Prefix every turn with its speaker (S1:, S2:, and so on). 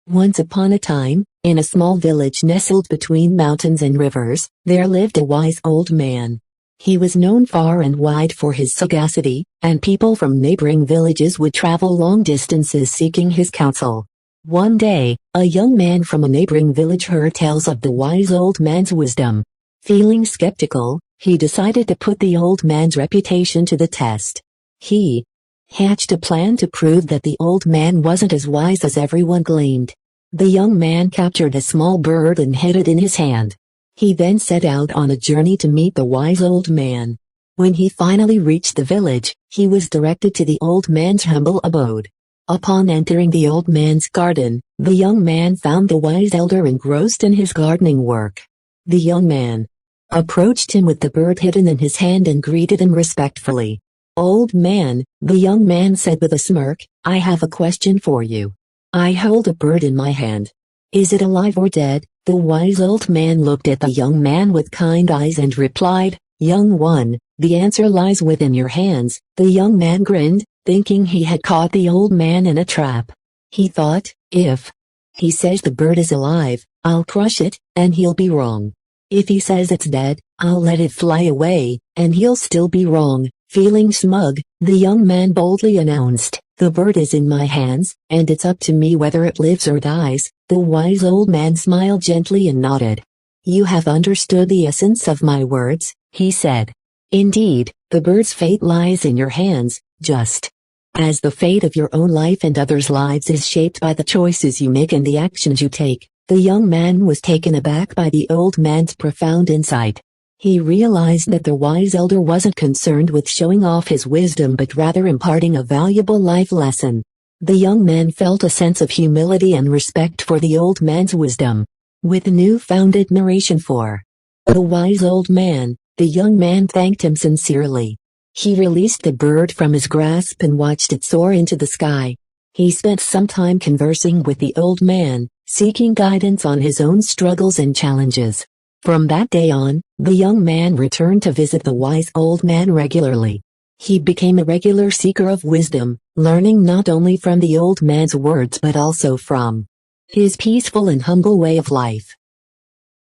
S1: Once upon a time, in a small village nestled between mountains and rivers, there lived a wise old man. He was known far and wide for his sagacity, and people from neighboring villages would travel long distances seeking his counsel. One day, a young man from a neighboring village heard tales of the wise old man's wisdom. Feeling skeptical, he decided to put the old man's reputation to the test. He hatched a plan to prove that the old man wasn't as wise as everyone claimed. The young man captured a small bird and hid it in his hand. He then set out on a journey to meet the wise old man. When he finally reached the village, he was directed to the old man's humble abode. Upon entering the old man's garden, the young man found the wise elder engrossed in his gardening work. The young man approached him with the bird hidden in his hand and greeted him respectfully. "Old man," the young man said with a smirk, "I have a question for you. I hold a bird in my hand. Is it alive or dead?" The wise old man looked at the young man with kind eyes and replied, "Young one, the answer lies within your hands." The young man grinned, thinking he had caught the old man in a trap. He thought, if he says the bird is alive, I'll crush it, and he'll be wrong. If he says it's dead, I'll let it fly away, and he'll still be wrong. Feeling smug, the young man boldly announced, "The bird is in my hands, and it's up to me whether it lives or dies." The wise old man smiled gently and nodded. "You have understood the essence of my words," he said. "Indeed, the bird's fate lies in your hands, just as the fate of your own life and others' lives is shaped by the choices you make and the actions you take." The young man was taken aback by the old man's profound insight. He realized that the wise elder wasn't concerned with showing off his wisdom but rather imparting a valuable life lesson. The young man felt a sense of humility and respect for the old man's wisdom. With newfound admiration for the wise old man, the young man thanked him sincerely. He released the bird from his grasp and watched it soar into the sky. He spent some time conversing with the old man, seeking guidance on his own struggles and challenges. From that day on, the young man returned to visit the wise old man regularly. He became a regular seeker of wisdom, learning not only from the old man's words but also from his peaceful and humble way of life.